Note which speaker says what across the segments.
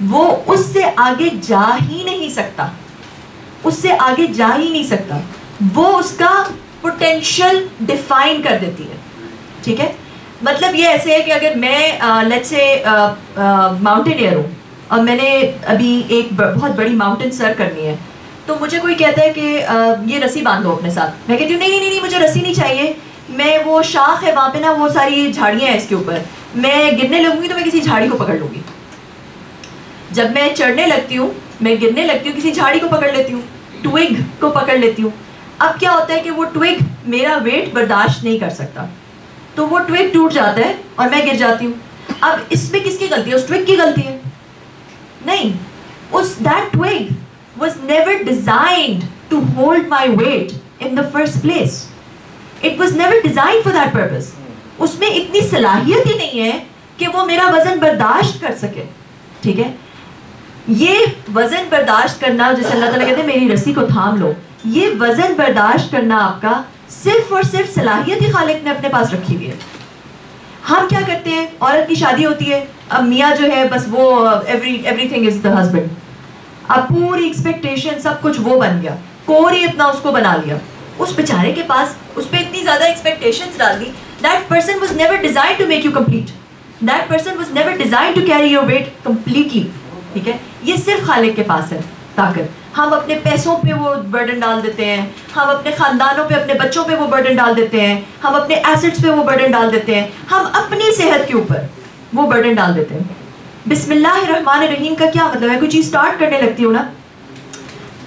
Speaker 1: وہ اس سے آگے جا ہی نہیں سکتا, اس سے آگے جا ہی نہیں سکتا. وہ اس کا پوٹینشیل ڈیفائن کر دیتی ہے. ٹھیک ہے, مطلب یہ ایسے ہے کہ اگر میں لیٹس سے ماؤنٹینئر ہوں اور میں نے ابھی ایک بہت بڑی ماؤنٹین سر کرنی ہے, تو مجھے کوئی کہتا ہے کہ یہ رسی باندھ دو اپنے ساتھ. میں کہتی ہوں نہیں نہیں نہیں, مجھے رسی نہیں چاہیے, میں وہ شاخ ہے وہاں پہ نا, وہ ساری جھاڑیاں ہیں اس کے اوپر, میں گرنے لگوں گی تو میں کسی جھاڑی کو پکڑ لوں گی. جب میں چڑھنے لگتی ہوں, میں گرنے لگتی ہوں, کسی جھاڑی کو پکڑ لیتی ہوں, ٹویگ کو پکڑ لیتی ہوں. اب کیا ہوتا ہے کہ وہ ٹویگ میرا ویٹ برداشت نہیں کر سکتا, تو وہ ٹویگ ٹوٹ جاتا ہے اور میں گر جاتی ہوں. اب اس میں کس کی غلطی ہے؟ اس ٹویگ کی غلطی ہے؟ نہیں, اس that twig was never designed to hold my weight in the first place. It was never designed for that purpose. اس میں اتنی صلاحیت ہی نہیں ہے کہ وہ میرا وزن برداشت کر سکے. ٹھیک ہے, یہ وزن برداشت کرنا, جیسے اللہ تعالیٰ کہتے ہیں میری رسی کو تھام لو, یہ وزن برداشت کرنا آپ کا صرف اور صرف صلاحیت ہی خالق نے اپنے پاس رکھی ہوئی ہے. ہم کیا کرتے ہیں, عورت کی شادی ہوتی ہے, اب میاں جو ہے بس وہ every thing is the husband, اب پوری ایکسپیکٹیشن سب کچھ وہ بن گیا, کور ہی اتنا اس کو بنا لیا. اس بیچارے کے پاس اس پہ اتنی زیادہ ایکسپیکٹیشنز ڈال دی. That person was never designed to make you complete, that person was never designed to carry your weight completely. ٹھیک ہے, یہ صرف خالق کے پاس ہے طاقت. ہم اپنے پیسوں پہ وہ برڈن ڈال دیتے ہیں, ہم اپنے خاندانوں پہ, اپنے بچوں پہ وہ برڈن ڈال دیتے ہیں, ہم اپنے ایسٹس پہ وہ برڈن ڈال دیتے ہیں, ہم اپنی صحت کے اوپر وہ برڈن ڈال دیتے ہیں. بسم اللہ الرحمن الرحیم کا کیا مطلب ہے؟ کوئی چیز سٹارٹ کرنے لگتی ہوں نا,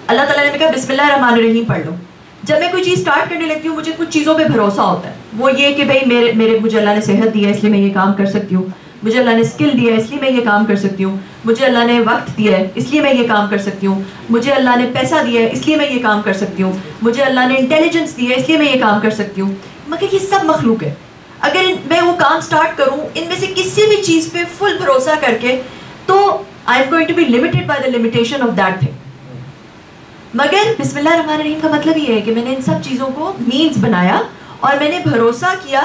Speaker 1: اللہ تعالیٰ نے کہا بسم اللہ الرحمن الرحیم پڑھ لو. جب میں کوئی چیز سٹارٹ کرنے لگتی ہوں, مجھے کچھ چیزوں پہ بھروسہ ہوتا ہے. وہ یہ کہ بھائی مجھے اللہ نے صحت دیا ہے اس لیے میں یہ کام کر سکتی ہوں, مجھے اللہ نے اسکل دیا ہے اس لیے میں یہ کام کر سکتی ہوں, مجھے اللہ نے وقت دیا ہے اس لیے میں یہ کام کر سکتی ہوں, مجھے اللہ نے پیسہ دیا ہے اس لیے میں یہ کام کر سکتی ہوں, مجھے اللہ نے انٹیلیجنس دی ہے اس لیے میں یہ کام کر سکتی ہوں. مگر یہ سب مخلوق ہے. اگر میں وہ کام سٹارٹ کروں ان میں سے کسی بھی چیز پہ فل بھروسہ کر کے, تو I am going to be limited by the limitation of that thing. مگر بسم اللہ الرحمن الرحیم کا مطلب یہ ہے کہ میں نے ان سب چیزوں کو مینز بنایا اور میں نے بھروسہ کیا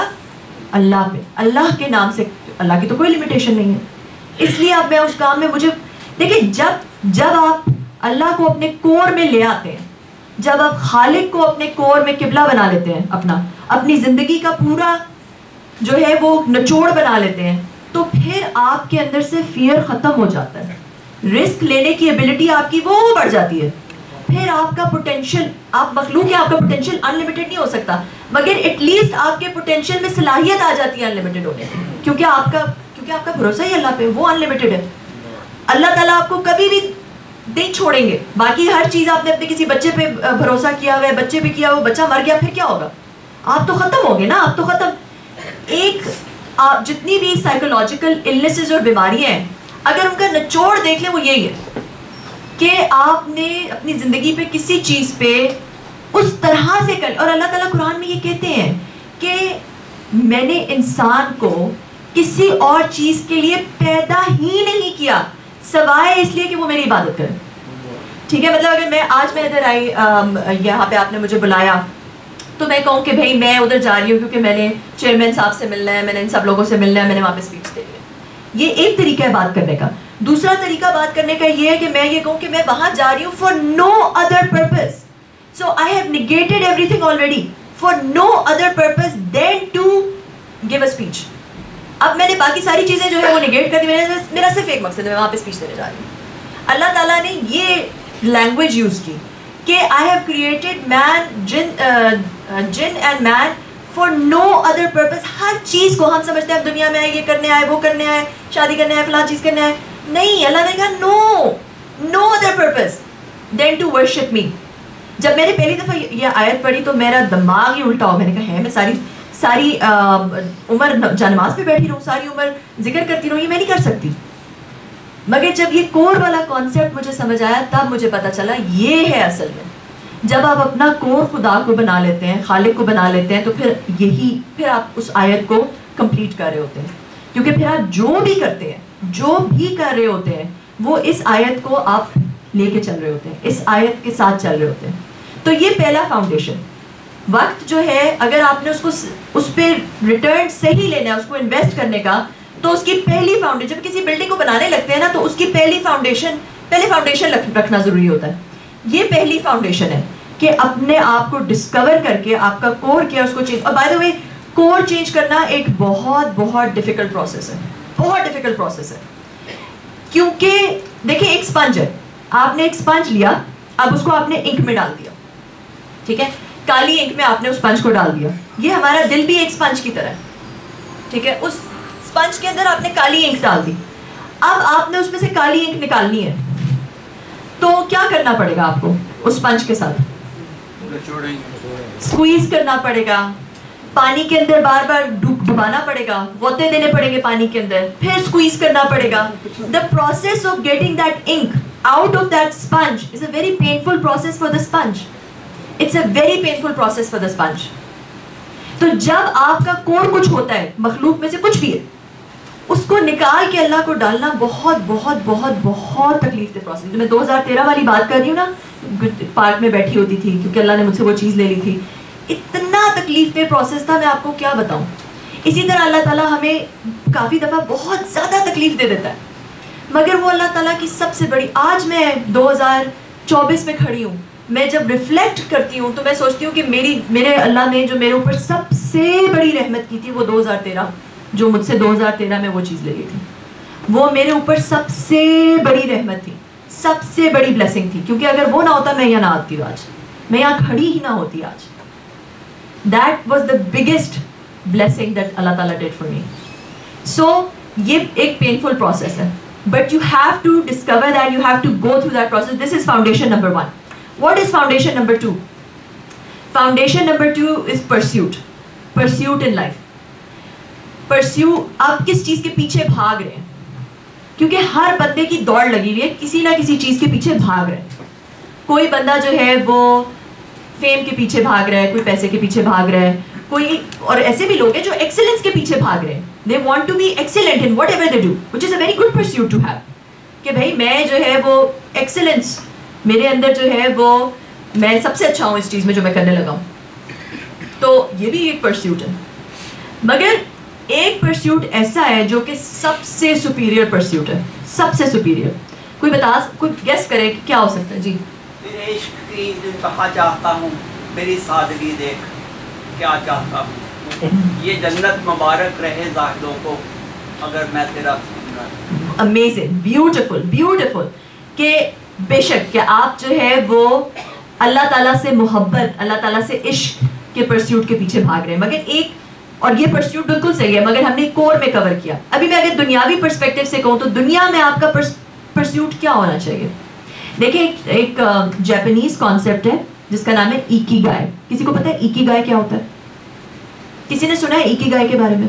Speaker 1: اللہ پہ, اللہ کے نام سے. اللہ کی تو کوئی لمیٹیشن نہیں ہے, اس لیے اب میں اس کام میں مجھے دیکھیں, جب آپ اللہ کو اپنے کور میں لے آتے ہیں, جب آپ خالق کو اپنے کور میں قبلہ بنا لیتے ہیں, اپنی زندگی کا پورا جو ہے وہ نچوڑ بنا لیتے ہیں, تو پھر آپ کے اندر سے فیئر ختم ہو جاتا ہے, رسک لینے کی ایبلٹی آپ کی وہ بڑھ جاتی ہے. پھر آپ کا پوٹینشیل, آپ مخلوق ہے, آپ کا پوٹینشیل انلمیٹڈ نہیں ہو سکتا, مگر ایٹ لیسٹ آپ کے پوٹینشیل میں صلاحیت آ جاتی ہے انلمیٹڈ ہونے کی, کیونکہ آپ کا بھروسہ ہی اللہ پہ, وہ انلمیٹڈ ہے. اللہ تعالیٰ آپ کو کبھی بھی نہیں چھوڑیں گے. باقی ہر چیز آپ نے اپنے کسی بچے پہ بھروسہ کیا ہوا ہے, بچے پہ کیا ہوا, بچہ مر گیا, پھر کیا ہوگا؟ آپ تو ختم ہو گے نا, آپ تو ختم. ایک جتنی بھی سائیکولوجیکل النیسز اور بیماریاں ہیں, اگر ان کا نچوڑ دیکھ لیں وہ یہی ہے کہ آپ نے اپنی زندگی پہ کسی چیز پہ اس طرح سے کر. اور اللہ تعالیٰ قرآن میں یہ کہتے ہیں کہ میں نے انسان کو کسی اور چیز کے لیے پیدا ہی نہیں کیا سوائے اس لیے کہ وہ میری عبادت کرے. ٹھیک ہے, مطلب اگر میں ادھر آئی, یہاں پہ آپ نے مجھے بلایا, تو میں کہوں کہ بھائی میں ادھر جا رہی ہوں کیونکہ میں نے چیئرمین صاحب سے ملنا ہے, میں نے ان سب لوگوں سے ملنا ہے, میں نے وہاں پہ اسپیچ دینی ہے. یہ ایک طریقہ ہے بات کرنے کا. دوسرا طریقہ بات کرنے کا یہ ہے کہ میں یہ کہوں کہ میں وہاں جا رہی ہوں for no other purpose, so I have negated everything already, for no other purpose than to give a speech. اب میں نے باقی ساری چیزیں جو ہے وہ نیگیٹ کر دی, میرا صرف ایک مقصد ہے, میں وہاں پہ اسپیچ دینے جا رہی ہوں. اللہ تعالیٰ نے یہ لینگویج یوز کی کہ آئی ہیو کریٹڈ مین, جن and man for no other purpose. ہر چیز کو ہم سمجھتے ہیں دنیا میں یہ کرنے آئے, وہ کرنے آئے, شادی کرنے آئے, فلاں چیز کرنے آئے. نہیں, اللہ نے کہا no other purpose than to worship me. جب میں نے پہلی دفعہ یہ آیت پڑھی تو میرا دماغ ہی الٹا ہوا. میں نے کہا ہے میں ساری عمر جانماز پہ بیٹھی رہوں, ساری عمر ذکر کرتی رہوں, یہ میں نہیں کر سکتی. مگر جب یہ کور والا کانسیپٹ مجھے سمجھ آیا تب مجھے پتا چلا یہ ہے اصل میں. جب آپ اپنا کور خدا کو بنا لیتے ہیں, خالق کو بنا لیتے ہیں, تو پھر آپ اس آیت کو کمپلیٹ کر رہے ہوتے ہیں. کیونکہ پھر آپ جو بھی کرتے ہیں, جو بھی کر رہے ہوتے ہیں, وہ اس آیت کو آپ لے کے چل رہے ہوتے ہیں, اس آیت کے ساتھ چل رہے ہوتے ہیں. تو یہ پہلا فاؤنڈیشن. وقت جو ہے اگر آپ نے اس پہ ریٹرن صحیح لینا ہے, اس کو انویسٹ کرنے کا, تو اس کی پہلی فاؤنڈیشن, جب کسی بلڈنگ کو بنانے لگتے ہیں نا تو اس کی پہلی فاؤنڈیشن رکھنا ضروری ہوتا ہے. یہ پہلی فاؤنڈیشن ہے کہ اپنے آپ کو ڈسکور کر کے آپ کا کور کیا اس کو چینج. اور by the way cover change کرنا ایک بہت بہت ڈیفیکلٹ پروسیس ہے, بہت ڈیفیکلٹ پروسیس ہے. کیونکہ دیکھیں ایک اسپنج ہے, آپ نے ایک اسپنج لیا, اب اس کو آپ نے انک میں ڈال دیا, ٹھیک ہے, کالی انک میں آپ نے اس اسپنج کو ڈال دیا. یہ ہمارا دل بھی ایک اسپنج کی طرح ہے, ٹھیک ہے. اس اسپنج کے اندر آپ نے کالی انک ڈال دی. اب آپ نے اس میں سے کالی انک نکالنی ہے تو کیا کرنا پڑے گا آپ کو اس اسپنج کے ساتھ؟ اسکویز کرنا پڑے گا, پانی کے اندر بار بار ڈبانا پڑے گا, غوطے دینے پڑیں گے پانی کے اندر, پھر اسکویز کرنا پڑے گا. The process of getting that ink out of that sponge is a very painful process for the sponge. It's a very painful process for the sponge. تو جب آپ کا کور کچھ ہوتا ہے, مخلوق میں سے کچھ بھی ہے, اس کو نکال کے اللہ کو ڈالنا بہت بہت بہت بہت تکلیف دہ پروسیس. میں 2013 والی بات کر رہی ہوں نا, پارک میں بیٹھی ہوتی تھی کیونکہ اللہ نے مجھ سے وہ چیز لے لی تھی. اتنا تکلیف دہ پروسیس تھا, میں آپ کو کیا بتاؤں. اسی طرح اللہ تعالیٰ ہمیں کافی دفعہ بہت زیادہ تکلیف دے دیتا ہے, مگر وہ اللہ تعالیٰ کی سب سے بڑی. آج میں 2024 میں کھڑی ہوں, میں جب ریفلیکٹ کرتی ہوں تو میں سوچتی ہوں کہ میرے اللہ نے جو میرے اوپر سب سے بڑی رحمت کی تھی وہ 2013, جو مجھ سے 2013 میں وہ چیز لے لی تھی, وہ میرے اوپر سب سے بڑی رحمت تھی, سب سے بڑی بلیسنگ تھی. کیونکہ اگر وہ نہ ہوتا میں یہاں نہ آتی ہوں, آج میں یہاں کھڑی ہی نہ ہوتی. آج that was the biggest blessing that Allah Ta'ala did for me. So یہ ایک painful process ہے, but you have to discover that, you have to go through that process. This is foundation number 1. What is foundation number 2? Foundation number 2 is pursuit in life. Pursue, آپ کس چیز کے پیچھے بھاگ رہے ہیں, کیونکہ ہر بندے کی دوڑ لگی ہوئی ہے, کسی نہ کسی چیز کے پیچھے بھاگ رہے ہیں. کوئی بندہ جو ہے وہ فیم کے پیچھے بھاگ رہا ہے, کوئی پیسے کے پیچھے بھاگ رہا ہے, کوئی اور ایسے بھی لوگ ہیں جو ایکسلنس کے پیچھے بھاگ رہے ہیں. They want to be excellent in whatever they do, which is a very good pursuit to have, کہ بھائی میں جو ہے وہ ایکسلنس میرے اندر جو ہے وہ میں سب سے اچھا ہوں اس چیز میں جو میں کرنے لگا ہوں. تو یہ بھی ایک پرسیوٹ ہے. مگر ایک پرسیوٹ ایسا ہے جو کہ سب سے سپیریئر پرسیوٹ ہے, سب سے سپیریئر. کوئی گیس کرے کہ کیا ہو سکتا ہے؟ جی.
Speaker 2: تیرے عشق کی انتہا چاہتا ہوں, میری سادگی دیکھ کیا چاہتا ہوں, یہ جنت مبارک رہے زاہدوں کو اگر میں تیرا سن رہا.
Speaker 1: Amazing, beautiful, beautiful. کہ بے شک کہ آپ جو ہے وہ اللہ تعالیٰ سے محبت, اللہ تعالیٰ سے عشق کے پرسیوٹ کے پیچھے بھاگ رہے ہیں. مگر ایک, اور یہ پرسیوٹ بالکل صحیح ہے, مگر ہم نے کور میں کور کیا. ابھی میں اگر دنیاوی پرسپیکٹیو سے کہوں تو دنیا میں آپ کا پرسیوٹ کیا ہونا چاہیے؟ دیکھیں ایک جاپانیز کانسیپٹ ہے جس کا نام ہے ایکیگائی. کسی کو پتہ ہے ایکیگائی کیا ہوتا ہے؟ کسی نے سنا ہے ایکیگائی کے بارے میں؟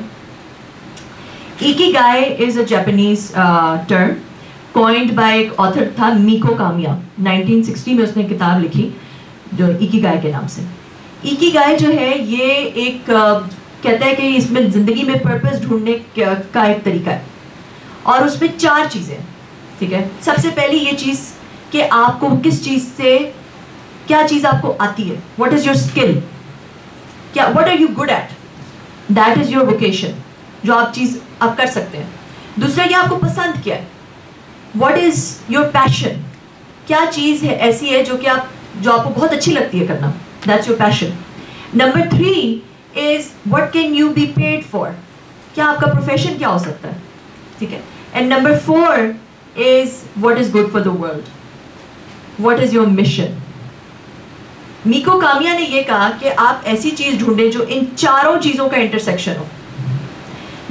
Speaker 1: ایکیگائی از اے جاپانیز ٹرم کوائنڈ بائی ایک آتھر تھا میکو کامیا. 1960 میں اس نے کتاب لکھی جو ایکیگائی کے نام سے. ایکیگائی جو ہے یہ ایک کہتا ہے کہ اس میں زندگی میں پرپس ڈھونڈنے کا ایک طریقہ ہے, اور اس میں 4 چیزیں, ٹھیک ہے. سب سے پہلی یہ چیز کہ آپ کو کس چیز سے, کیا چیز آپ کو آتی ہے, واٹ از یور اسکل, کیا what are you good at, that is your vocation, جو آپ چیز آپ کر سکتے ہیں. دوسرا یہ آپ کو پسند کیا ہے, واٹ از یور پیشن, کیا چیز ہے ایسی ہے جو آپ کو بہت اچھی لگتی ہے کرنا, that's your passion. Number 3 is what can you be paid for, کیا آپ کا پروفیشن کیا ہو سکتا ہے, ٹھیک ہے. And number 4 is what is good for the world, what is your mission. میکو کامیا نے یہ کہا کہ آپ ایسی چیز ڈھونڈیں جو ان 4 چیزوں کا intersection who,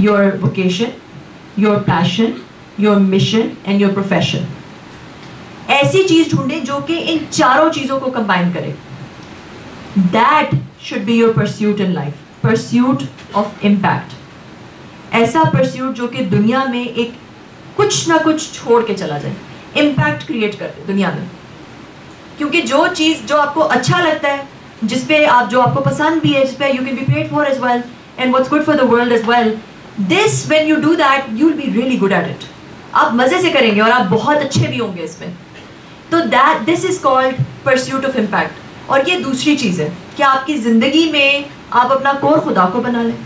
Speaker 1: your vocation, your passion, your mission and your profession. ایسی چیز ڈھونڈیں جو کہ ان 4 چیزوں کو کمبائن کرے. That should be your pursuit in life, pursuit of impact. ایسا pursuit جو کہ دنیا میں ایک کچھ نہ کچھ چھوڑ کے چلا جائے, امپیکٹ کریٹ کر دے دنیا میں. کیونکہ جو چیز جو آپ کو اچھا لگتا ہے, جس پہ جو آپ کو پسند بھی ہے, جس پہ you can be paid for as well and what's good for the world as well, this when you do that you will be really good at it. آپ مزے سے کریں گے اور آپ بہت اچھے بھی ہوں گے اس میں. تو دس is called pursuit of impact. اور یہ دوسری چیز ہے کہ آپ کی زندگی میں آپ اپنا کور خدا کو بنا لیں,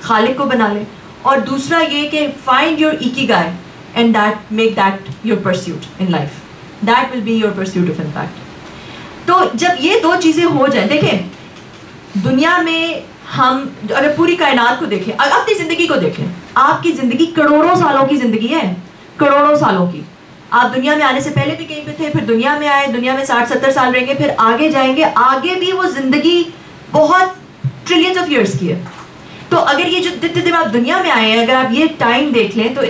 Speaker 1: خالق کو بنا لیں, اور دوسرا یہ کہ find your ikigai and that make that your pursuit in life, that will be your pursuit of impact. تو جب یہ دو چیزیں ہو جائیں, دیکھیں دنیا میں ہم اگر پوری کائنات کو دیکھیں, اپنی زندگی کو دیکھیں, آپ کی زندگی کروڑوں سالوں کی زندگی ہے, کروڑوں سالوں کی. آپ دنیا میں آنے سے پہلے بھی کہیں پہ تھے, پھر دنیا میں آئے, دنیا میں 60-70 سال رہیں گے, پھر آگے جائیں گے, آگے بھی وہ زندگی بہت ٹریلینز آف ایئرس کی ہے. تو اگر یہ جو جتنے دن آپ دنیا میں آئے ہیں, اگر آپ یہ ٹائم دیکھ لیں تو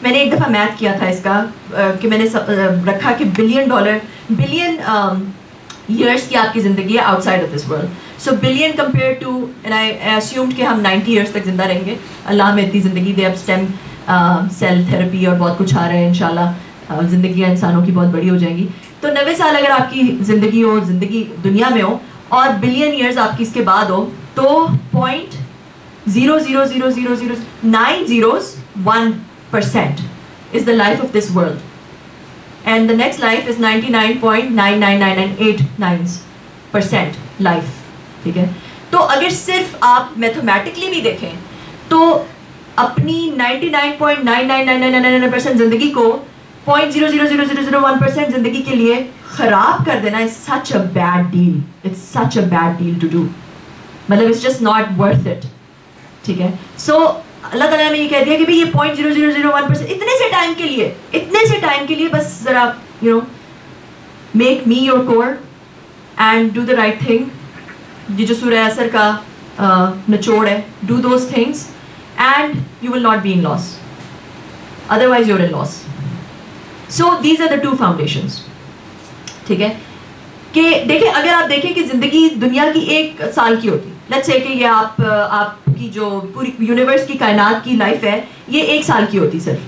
Speaker 1: میں نے ایک دفعہ میتھ کیا تھا اس کا کہ میں نے رکھا کہ بلین ایئرس کی آپ کی زندگی ہے outside of this world. So billion compare to, and I assumed کہ ہم 90 ایئرس تک زندہ رہیں گے. اللہ ہمیں اتنی زندگی دے. اب اسٹیم سیل تھراپی اور بہت کچھ آ رہا ہے انشاءاللہ, زندگیاں انسانوں کی بہت بڑی ہو جائیں گی. تو 90 سال اگر آپ کی زندگی ہو, زندگی دنیا میں ہو, اور بلین ایئرس آپ کی اس کے بعد ہو, تو 0.0000901% is the life of this world, and the next life is 99.99989% life. ٹھیک ہے, تو اگر صرف آپ میتھمیٹکلی بھی دیکھیں تو اپنی 99.99999% زندگی کو 0.00001% زندگی کے لیے خراب کر دینا is such a bad deal. It's such a bad deal to do. مطلب it's just not worth it. ٹھیک ہے, سو اللہ تعالیٰ نے یہ کہہ دیا کہ بھائی یہ 0.0001% اتنے سے ٹائم کے لیے بس ذرا make me your core and do the right thing. یہ جو سورہ اثر کا نچوڑ ہے, do those things and you will not be in loss, otherwise you are in loss. So these are the two foundations. ٹھیک ہے, کہ دیکھیں اگر آپ دیکھیں کہ زندگی دنیا کی 1 سال کی ہوتی, لیٹس سے کہ یہ آپ کی جو پوری یونیورس کی کائنات کی لائف ہے یہ 1 سال کی ہوتی صرف,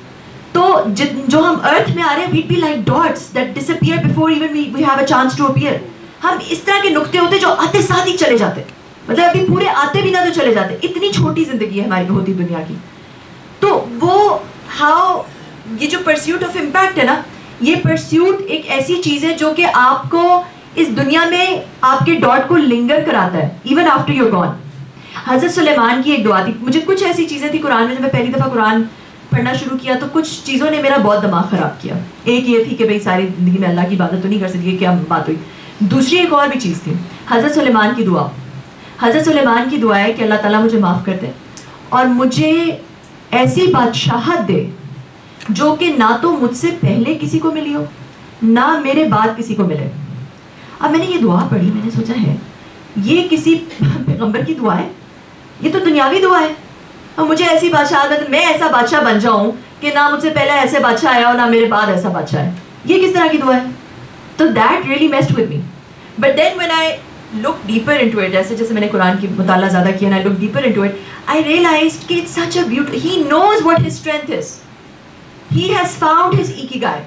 Speaker 1: تو جو ہم ارتھ میں آ رہے ہیں we'd be like dots that disappear before even we have a chance to appear. ہم اس طرح کے نقطے ہوتے جو آتے ساتھ ہی چلے جاتے, مطلب ابھی پورے آتے بھی نہ تو چلے جاتے. اتنی چھوٹی زندگی ہے ہماری ہوتی دنیا کی. تو وہ یہ جو پرسیوٹ آف امپیکٹ ہے نا, یہ پرسیوٹ ایک ایسی چیز ہے جو کہ آپ کو اس دنیا میں آپ کے ڈاٹ کو لنگر کراتا ہے ایون آفٹر یور گون. حضرت سلیمان کی ایک دعا تھی. مجھے کچھ ایسی چیزیں تھی قرآن میں, جب میں پہلی دفعہ قرآن پڑھنا شروع کیا تو کچھ چیزوں نے میرا بہت دماغ خراب کیا. ایک یہ تھی کہ بھائی ساری زندگی میں اللہ کی عبادت تو نہیں کر سکتی, کیا بات ہوئی. دوسری ایک اور بھی چیز تھی, حضرت سلیمان کی دعا. حضرت سلیمان کی دعا ہے کہ اللہ تعالیٰ مجھے معاف کر دے اور مجھے ایسی بادشاہت دے جو کہ نہ تو مجھ سے پہلے کسی کو ملی ہو نہ میرے بعد کسی کو ملے. اب میں نے یہ دعا پڑھی, میں نے سوچا ہے یہ کسی پیغمبر کی دعا ہے, یہ تو دنیاوی دعا ہے. اور مجھے ایسی بادشاہت, میں ایسا بادشاہ بن جاؤں کہ نہ مجھ سے پہلے ایسے بادشاہ آیا اور نہ میرے بعد ایسا بادشاہ ہے, یہ کس طرح کی دعا ہے. تو that really messed with me. But then when I look deeper into it, جیسے میں نے قرآن کی مطالعہ زیادہ کیا, I look deeper into it, I realised کہ it's such a beauty. He knows what his strength is, he has found his ikigai.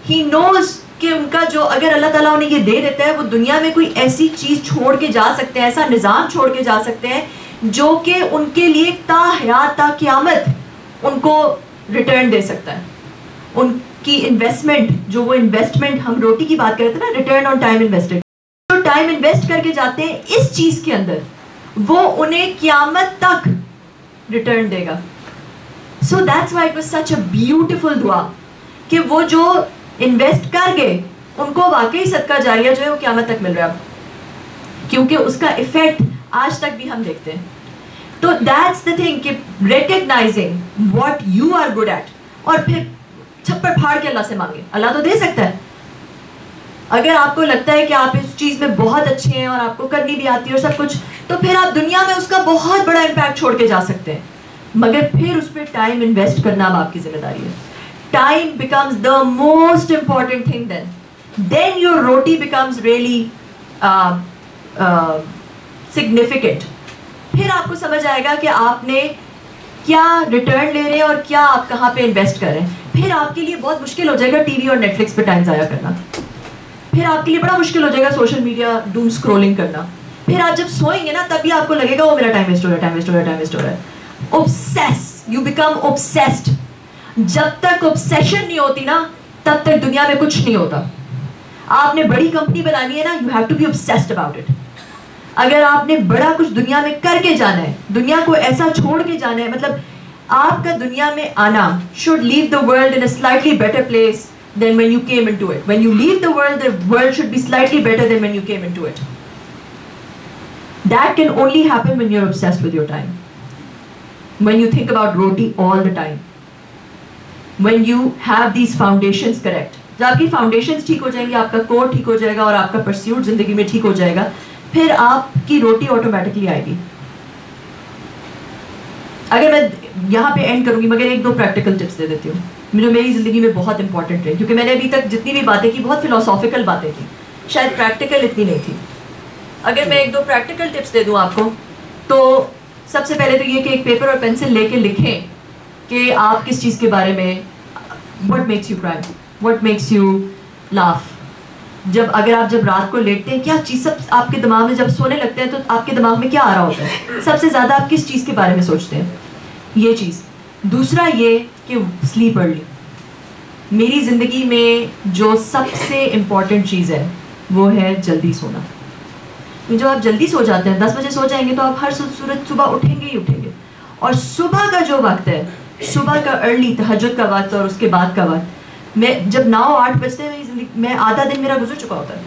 Speaker 1: He knows کہ ان کا جو اگر اللہ تعالیٰ انہیں یہ دے دیتا ہے, وہ دنیا میں کوئی ایسی چیز چھوڑ کے جا سکتے ہیں, ایسا نظام چھوڑ کے جا سکتے ہیں جو کہ ان کے لیے تا حیات تا قیامت ان کو ریٹرن دے سکتا ہے. ان کی انویسٹمنٹ, جو وہ انویسٹمنٹ ہم روٹی کی بات کرتے ہیں نا, ریٹرن آن ٹائم انویسٹڈ, جو ٹائم انویسٹ کر کے جاتے ہیں اس چیز کے اندر, وہ انہیں قیامت تک ریٹرن دے گا. So that's why it was such a beautiful دعا کہ وہ جو انویسٹ کر گئے ان کو واقعی صدقہ جاریہ جو ہے وہ قیامت تک مل رہا ہے, کیونکہ اس کا ایفیکٹ آج تک بھی ہم دیکھتے ہیں. تو دیٹس دا تھنگ کہ recognising what you are good at, اور پھر چھپڑ پھاڑ کے اللہ سے مانگے. اللہ تو دے سکتا ہے. اگر آپ کو لگتا ہے کہ آپ اس چیز میں بہت اچھے ہیں اور آپ کو کرنی بھی آتی ہے اور سب کچھ, تو پھر آپ دنیا میں اس کا بہت بڑا امپیکٹ چھوڑ کے جا سکتے ہیں, مگر پھر اس پہ ٹائم انویسٹ کرنا اب آپ کی ذمہ داری ہے. Time becomes the most important thing then your roti becomes really significant. پھر آپ کو سمجھ آئے گا کہ آپ نے کیا ریٹرن لے رہے ہیں اور کیا آپ کہاں پہ انویسٹ کر رہے ہیں. پھر آپ کے لیے بہت مشکل ہو جائے گا ٹی وی اور نیٹ فلکس پہ ٹائم ضائع کرنا. پھر آپ کے لیے بڑا مشکل ہو جائے گا سوشل میڈیا ڈوم اسکرولنگ کرنا. پھر آپ جب سوئیں گے نا تبھی آپ کو لگے گا وہ میرا ٹائم ویسٹ ہو رہا ہے, ٹائم ویسٹ ہو رہا ہے, ٹائم ویسٹ ہو رہا ہے. obsess, you become obsessed. جب تک obsession نہیں ہوتی نا تب تک دنیا میں کچھ نہیں ہوتا. آپ نے بڑی کمپنی بنانی ہے نا, you have to be obsessed about it. اگر آپ نے بڑا کچھ دنیا میں کر کے جانا ہے, دنیا کو ایسا چھوڑ کے جانا ہے, مطلب آپ کا دنیا میں آنا should leave the world in a slightly better place than when you came into it. When you leave the world should be slightly better than when you came into it. That can only happen when you're obsessed with your time. When you think about roti all the time. When you have these foundations correct. جب آپ کی foundations ٹھیک ہو جائیں گی, آپ کا کور ٹھیک ہو جائے گا اور آپ کا پرسیوٹ زندگی میں ٹھیک ہو جائے گا, پھر آپ کی روٹی آٹومیٹکلی آئے گی. اگر میں یہاں پہ اینڈ کروں گی مگر ایک دو پریکٹیکل ٹپس دے دیتی ہوں جو میری زندگی میں بہت امپورٹنٹ ہے, کیونکہ میں نے ابھی تک جتنی بھی باتیں کی بہت فلاسافیکل باتیں کی, شاید پریکٹیکل اتنی نہیں تھی. اگر میں ایک دو پریکٹیکل ٹپس دے دوں آپ کو, تو سب سے پہلے تو یہ کہ ایک پیپر اور پینسل لے کے لکھیں کہ آپ کس چیز کے بارے میں, what makes you cry, what makes you laugh. اگر آپ جب رات کو لیٹتے ہیں کیا چیز سب آپ کے دماغ میں, جب سونے لگتے ہیں تو آپ کے دماغ میں کیا آ رہا ہوتا ہے, سب سے زیادہ آپ کس چیز کے بارے میں سوچتے ہیں, یہ چیز. دوسرا یہ کہ سلیپ ارلی. میری زندگی میں جو سب سے امپورٹنٹ چیز ہے وہ ہے جلدی سونا. جو آپ جلدی سو جاتے ہیں, 10 بجے سو جائیں گے تو آپ ہر صورت صبح اٹھیں گے ہی اٹھیں گے. اور صبح کا جو وقت ہے, صبح کا ارلی تہجد کا وقت اور اس کے بعد کا وقت, میں جب 9-8 بجتے ہیں میں آدھا دن میرا گزر چکا ہوتا ہے,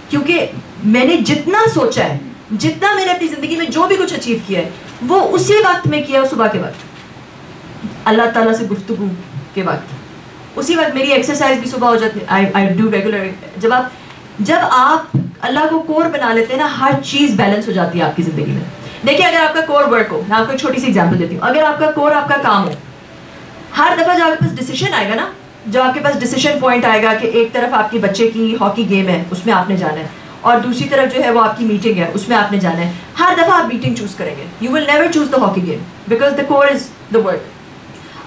Speaker 1: کیونکہ میں نے جتنا سوچا ہے, جتنا میں نے اپنی زندگی میں جو بھی کچھ اچیو کیا ہے وہ اسی وقت میں کیا, صبح کے وقت اللہ تعالیٰ سے گفتگو کے وقت, اسی وقت. میری ایکسرسائز بھی صبح ہو جاتی ہے, آئی ڈو ریگولر. جب آپ اللہ کو کور بنا لیتے ہیں نا, ہر چیز بیلنس ہو جاتی ہے آپ کی زندگی میں. دیکھیں اگر آپ کا کور ورک ہو, میں آپ کو ایک چھوٹی سی ایگزامپل دیتی ہوں. اگر آپ کا کور آپ کا کام ہو, ہر دفعہ جب آپ کے پاس ڈیسیشن آئے گا نا, جو آپ کے پاس ڈیسیشن پوائنٹ آئے گا کہ ایک طرف آپ کے بچے کی ہاکی گیم ہے اس میں آپ نے جانا ہے, اور دوسری طرف جو ہے وہ آپ کی میٹنگ ہے اس میں آپ نے جانا ہے, ہر دفعہ آپ میٹنگ چوز کریں گے. You will never choose the hockey game because the core is the work.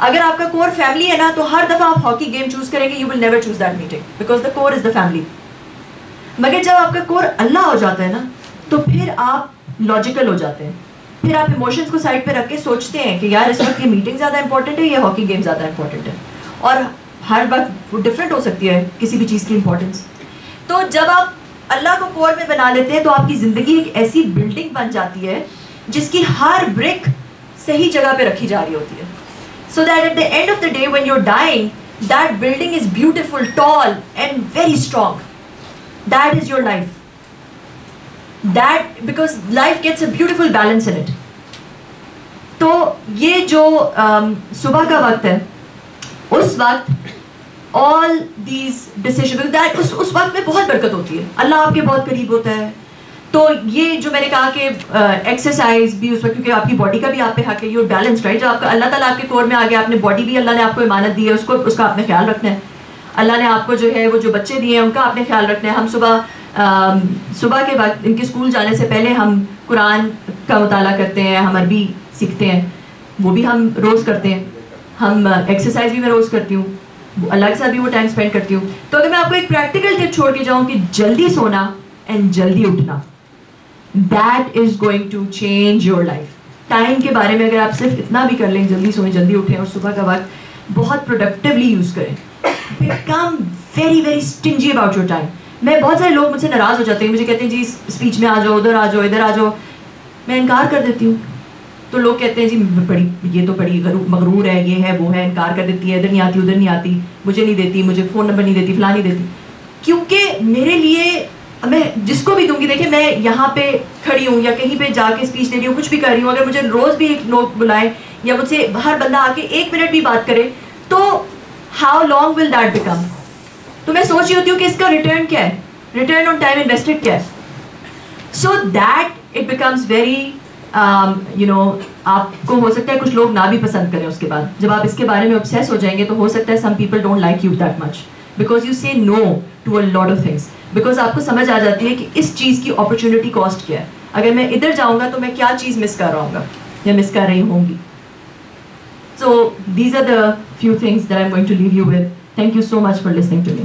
Speaker 1: اگر آپ کا کور فیملی ہے نا, تو ہر دفعہ آپ ہاکی گیم چوز کریں گے, you will never choose that meeting because the core is the family. مگر جب آپ کا کور اللہ ہو جاتا ہے نا, تو پھر آپ لاجیکل ہو جاتے ہیں. پھر آپ ایموشنس کو سائڈ پہ رکھ کے سوچتے ہیں کہ یار اس وقت یہ میٹنگ زیادہ امپورٹنٹ ہے یا ہاکی گیم زیادہ امپورٹنٹ ہے, اور ہر وقت ڈفرینٹ ہو سکتی ہے کسی بھی چیز کی امپورٹنس. تو جب آپ اللہ کو کور میں بنا لیتے ہیں تو آپ کی زندگی ایک ایسی بلڈنگ بن جاتی ہے جس کی ہر برک صحیح جگہ پہ رکھی جا رہی ہوتی ہے, so that at the end of the day when you're dying that building is beautiful, tall and very strong. That is your life. That because life gets a beautiful balance in it. تو یہ جو صبح کا وقت ہے, اس وقت all these decisions, اس وقت میں بہت برکت ہوتی ہے, اللہ آپ کے بہت قریب ہوتا ہے. تو یہ جو میں نے کہا کہ ایکسرسائز بھی اس وقت, کیونکہ آپ کی باڈی کا بھی آپ پہ حق ہے, یو بیلنس رائٹ. جب آپ کا اللہ تعالیٰ آپ کے کور میں آ گیا, آپ نے باڈی بھی اللہ نے آپ کو امانت دی ہے, اس کا آپ نے خیال رکھنا ہے. اللہ نے آپ کو جو ہے وہ جو بچے دیے ہیں ان کا آپ نے خیال رکھنا ہے. ہم صبح کے وقت ان کے اسکول جانے سے پہلے ہم قرآن کا مطالعہ کرتے ہیں, ہم عربی سیکھتے ہیں, وہ بھی ہم روز کرتے ہیں. ہم ایکسرسائز بھی میں روز کرتی ہوں, اللہ کے ساتھ بھی وہ ٹائم اسپینڈ کرتی ہوں. تو اگر میں آپ کو ایک پریکٹیکل ٹپ چھوڑ کے جاؤں کہ جلدی سونا اینڈ جلدی اٹھنا, that is going to change your life. Time کے بارے میں اگر آپ صرف اتنا بھی کر لیں, جلدی سوئیں, جلدی اٹھیں اور صبح کا وقت بہت پروڈکٹیولی یوز کریں. Become very very stingy about your time. میں بہت سارے لوگ مجھ سے ناراض ہو جاتے ہیں, مجھے کہتے ہیں جی اسپیچ میں آ جاؤ, ادھر آ جاؤ, ادھر آ جاؤ. میں انکار کر دیتی ہوں. تو لوگ کہتے ہیں جی یہ تو بڑی مغرور ہے, یہ ہے وہ ہے, انکار کر دیتی ہے, ادھر نہیں آتی ادھر نہیں آتی, مجھے نہیں دیتی, مجھے فون نمبر نہیں دیتی, فلاں نہیں دیتی. کیونکہ میرے لیے میں جس کو بھی دوں گی, دیکھیں میں یہاں پہ کھڑی ہوں یا کہیں پہ جا کے اسپیچ دے رہی ہوں, کچھ بھی کر رہی ہوں, اگر مجھے روز بھی ایک لوگ بلائیں یا مجھ سے ہر بندہ آ کے 1 منٹ بھی بات کرے, تو how long will that become. تو میں سوچ رہی ہوتی ہوں کہ اس کا ریٹرن کیا ہے, ریٹرن آن ٹائم انویسٹڈ کیا ہے. So that it becomes very آپ کو ہو سکتا ہے کچھ لوگ نہ بھی پسند کریں. اس کے بعد جب آپ اس کے بارے میں obsess ہو جائیں گے تو ہو سکتا ہے some people don't like you that much because you say no to a lot of things, because آپ کو سمجھ آ جاتی ہے کہ اس چیز کی اپرچونٹی کاسٹ کیا ہے. اگر میں ادھر جاؤں گا تو میں کیا چیز مس کر رہا ہوں گا یا مس کر رہی ہوں گی. So these are the few things that I'm going to leave you with. Thank you so much for listening to me.